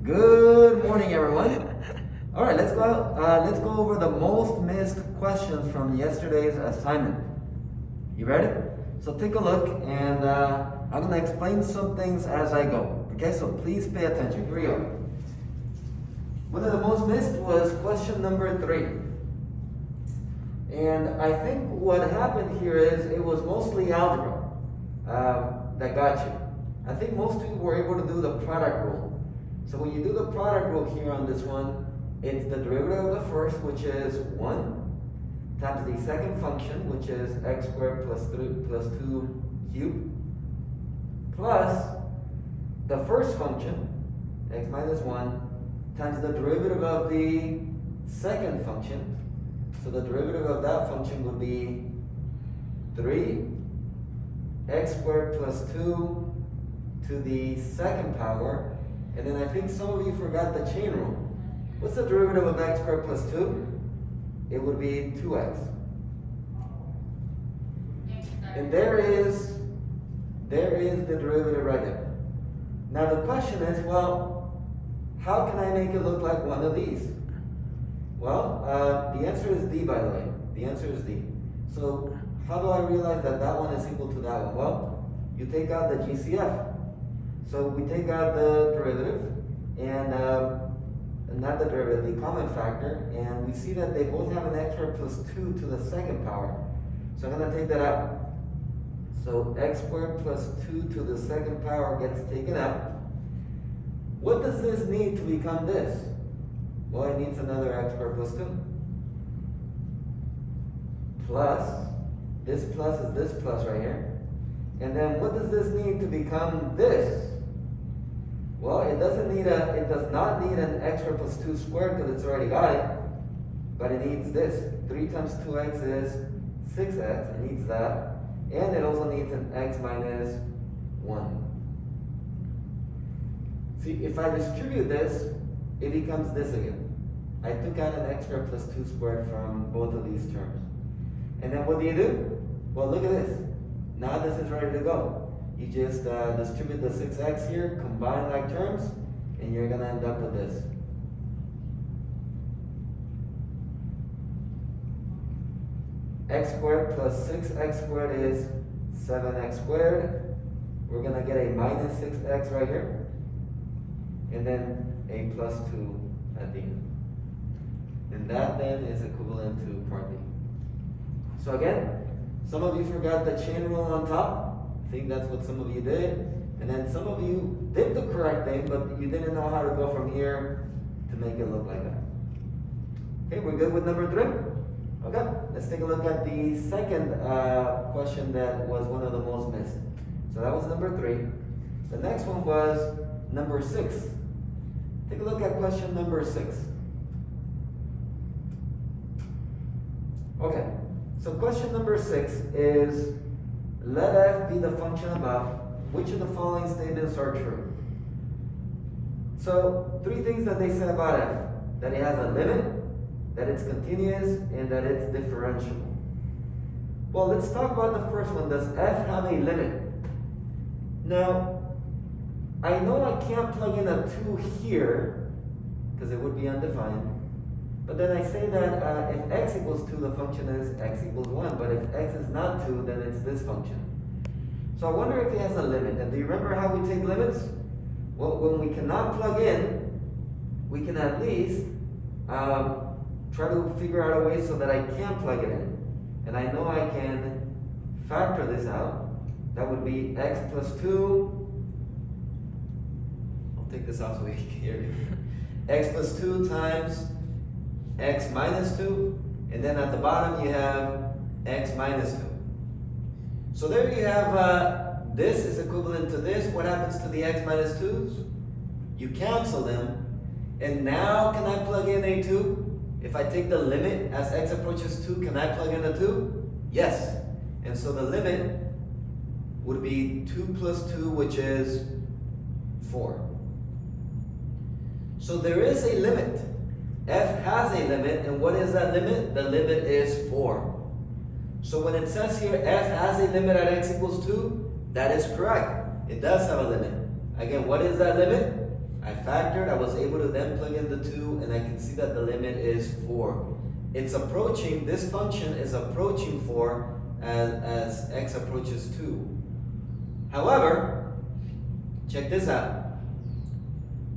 Good morning, everyone. All right, let's go over the most missed questions from yesterday's assignment. You ready? So take a look, and I'm gonna explain some things as I go. Okay, so please pay attention. Here we go. One of the most missed was question number 3. And I think what happened here is it was mostly algebra that got you. I think most people were able to do the product rule. So when you do the product rule here on this one, it's the derivative of the first, which is 1, times the second function, which is x squared plus 2 cubed, plus the first function, x minus 1, times the derivative of the second function. So the derivative of that function would be 3 x squared plus 2 to the second power. And then I think some of you forgot the chain rule. What's the derivative of x squared plus 2? It would be 2x. And there is the derivative right there. Now the question is, well, how can I make it look like one of these? Well, the answer is D, by the way. The answer is D. So how do I realize that that one is equal to that one? Well, you take out the GCF. So we take out the derivative, and not the derivative, the common factor, and we see that they both have an x squared plus 2 to the second power. So I'm going to take that out. So x squared plus 2 to the second power gets taken out. What does this need to become this? Well, it needs another x squared plus 2. Plus, this plus is this plus right here. And then what does this need to become this? Well, it does not need an x squared plus 2 squared because it's already got it, but it needs this. 3 times 2x is 6x, it needs that, and it also needs an x minus 1. See, if I distribute this, it becomes this again. I took out an x squared plus 2 squared from both of these terms. And then what do? Well, look at this. Now this is ready to go. You just distribute the 6x here, combine like terms, and you're going to end up with this. X squared plus 6x squared is 7x squared. We're going to get a minus 6x right here, and then a plus 2 at the end. And that then is equivalent to part B. So again, some of you forgot the chain rule on top. I think that's what some of you did. And then some of you did the correct thing, but you didn't know how to go from here to make it look like that. Okay, we're good with number 3? Okay, let's take a look at the second question that was one of the most missed. So that was number 3. The next one was number 6. Take a look at question number 6. Okay, so question number 6 is, let f be the function above. Which of the following statements are true? So 3 things that they said about f. That it has a limit, that it's continuous, and that it's differentiable. Well, let's talk about the first one. Does f have a limit? Now, I know I can't plug in a 2 here, because it would be undefined. But then I say that if x equals 2, the function is x equals 1. But if x is not 2, then it's this function. So I wonder if it has a limit. And do you remember how we take limits? Well, when we cannot plug in, we can at least try to figure out a way so that I can plug it in. And I know I can factor this out. That would be x plus 2. I'll take this off so we can hear it. X plus 2 times x minus 2, and then at the bottom you have x minus 2. So there you have, this is equivalent to this. What happens to the x minus 2's? You cancel them, and now can I plug in a 2? If I take the limit as x approaches 2, can I plug in a 2? Yes. And so the limit would be 2 plus 2, which is 4. So there is a limit. F has a limit, and what is that limit? The limit is 4. So when it says here f has a limit at x equals 2, that is correct. It does have a limit. Again, what is that limit? I factored, I was able to then plug in the 2, and I can see that the limit is 4. It's approaching, this function is approaching 4 as x approaches 2. However, check this out.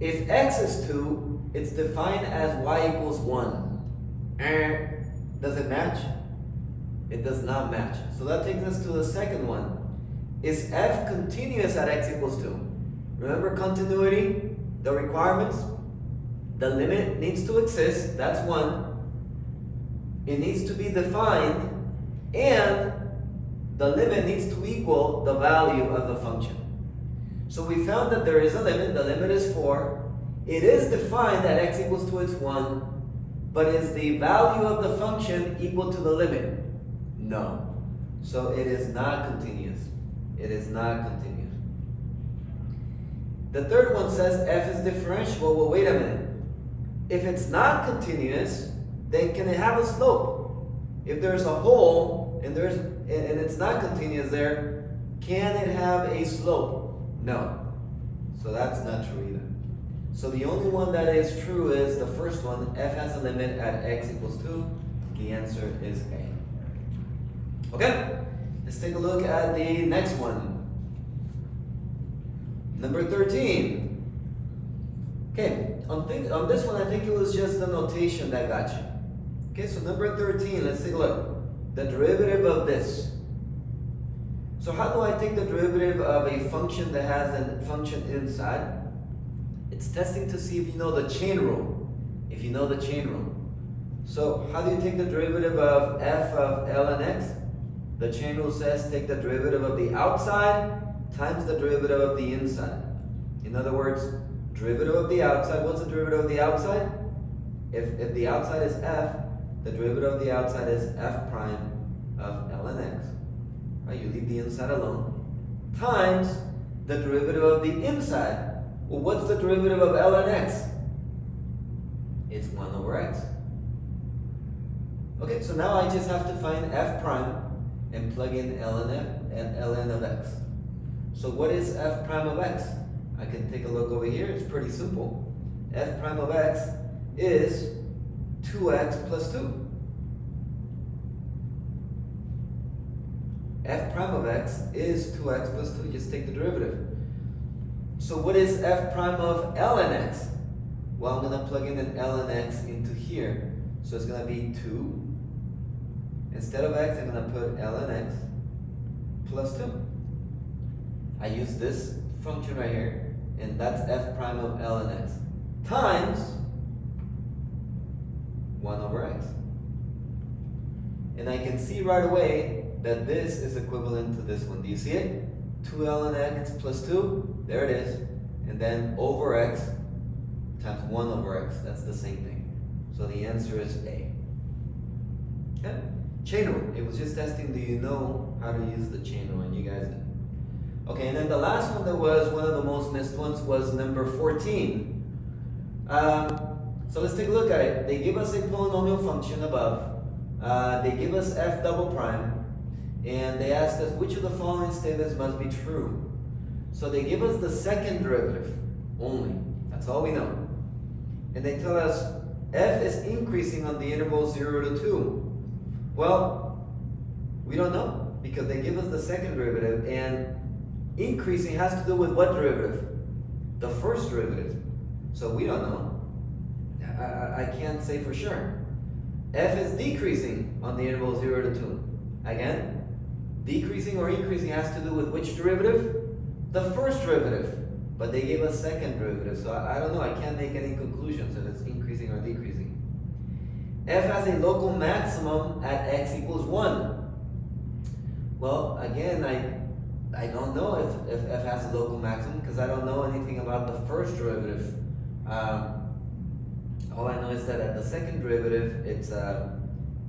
If x is 2, it's defined as y equals 1. Does it match? It does not match. So that takes us to the second one. Is f continuous at x equals 2? Remember continuity, the requirements? The limit needs to exist, that's 1. It needs to be defined, and the limit needs to equal the value of the function. So we found that there is a limit, the limit is 4. It is defined that x equals 2, it's 1. But is the value of the function equal to the limit? No. So it is not continuous. It is not continuous. The third one says f is differentiable. Well, wait a minute. If it's not continuous, then can it have a slope? If there's a hole and it's not continuous there, can it have a slope? No. So that's not true either. So the only one that is true is the first one, f has a limit at x equals 2. The answer is A. Okay, let's take a look at the next one. Number 13. Okay, on this one I think it was just the notation that got you. Okay, so number 13, let's take a look. The derivative of this. So how do I take the derivative of a function that has a function inside? It's testing to see if you know the chain rule. If you know the chain rule. So how do you take the derivative of f of ln x? The chain rule says take the derivative of the outside times the derivative of the inside. In other words, derivative of the outside, what's the derivative of the outside? If the outside is f, the derivative of the outside is f prime of ln x. Right, you leave the inside alone. Times the derivative of the inside. Well, what's the derivative of ln x? It's 1 over x. Okay, so now I just have to find f prime and plug in ln of x. So what is f prime of x? I can take a look over here. It's pretty simple. F prime of x is 2x plus 2. F prime of x is 2x plus 2. Just take the derivative. So what is f prime of ln x? Well, I'm going to plug in an ln x into here. So it's going to be 2. Instead of x, I'm going to put ln x plus 2. I use this function right here, and that's f prime of ln x times 1 over x. And I can see right away that this is equivalent to this one. Do you see it? 2 ln x plus 2, there it is. And then over x times 1 over x, that's the same thing. So the answer is A. Okay? Chain rule. It was just testing, do you know how to use the chain rule? And you guys did. Okay, and then the last one that was one of the most missed ones was number 14. So let's take a look at it. They give us a polynomial function above. They give us f double prime. And they ask us which of the following statements must be true. So they give us the second derivative only. That's all we know. And they tell us f is increasing on the interval 0 to 2. Well, we don't know because they give us the second derivative, and increasing has to do with what derivative? The first derivative. So we don't know. I can't say for sure. F is decreasing on the interval 0 to 2. Again, decreasing or increasing has to do with which derivative? The first derivative. But they gave us second derivative, so I don't know. I can't make any conclusions if it's increasing or decreasing. F has a local maximum at x equals 1. Well, again, I don't know if f has a local maximum because I don't know anything about the first derivative. All I know is that at the second derivative, it's a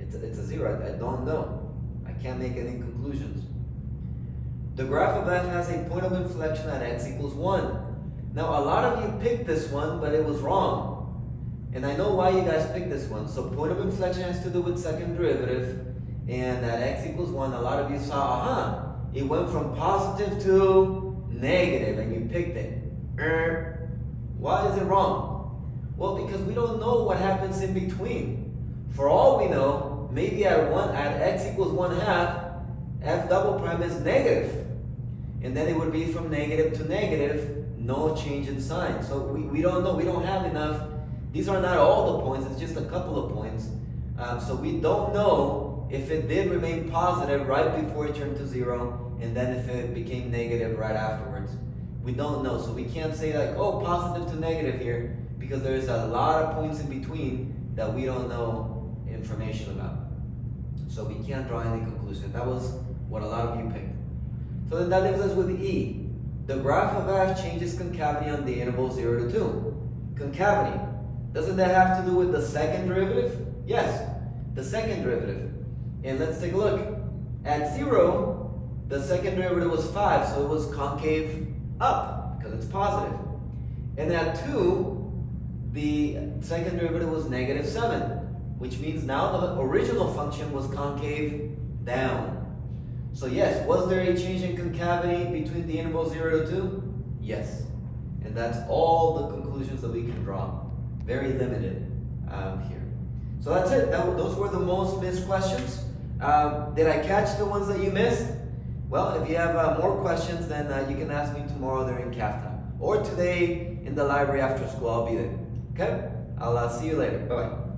0. I don't know. I can't make any conclusions. The graph of f has a point of inflection at x equals 1. Now, a lot of you picked this one, but it was wrong. And I know why you guys picked this one. So point of inflection has to do with second derivative. And at x equals 1, a lot of you saw, it went from positive to negative, and you picked it. Why is it wrong? Well, because we don't know what happens in between. For all we know, maybe at x equals 1/2, f double prime is negative. And then it would be from negative to negative, no change in sign. So we don't know, we don't have enough. These are not all the points, it's just a couple of points. So we don't know if it did remain positive right before it turned to 0, and then if it became negative right afterwards. We don't know, so we can't say like, oh, positive to negative here, because there's a lot of points in between that we don't know information about. So we can't draw any conclusion. That was what a lot of you picked. So then that leaves us with E. The graph of f changes concavity on the interval 0 to 2. Concavity. Doesn't that have to do with the second derivative? Yes, the second derivative. And let's take a look. At 0, the second derivative was 5, so it was concave up, because it's positive. And at 2, the second derivative was negative 7, which means now the original function was concave down. So yes, was there a change in concavity between the interval 0 to 2? Yes. And that's all the conclusions that we can draw. Very limited here. So that's it. Those were the most missed questions. Did I catch the ones that you missed? Well, if you have more questions, then you can ask me tomorrow during CAF time. Or today in the library after school, I'll be there. Okay? I'll see you later. Bye-bye.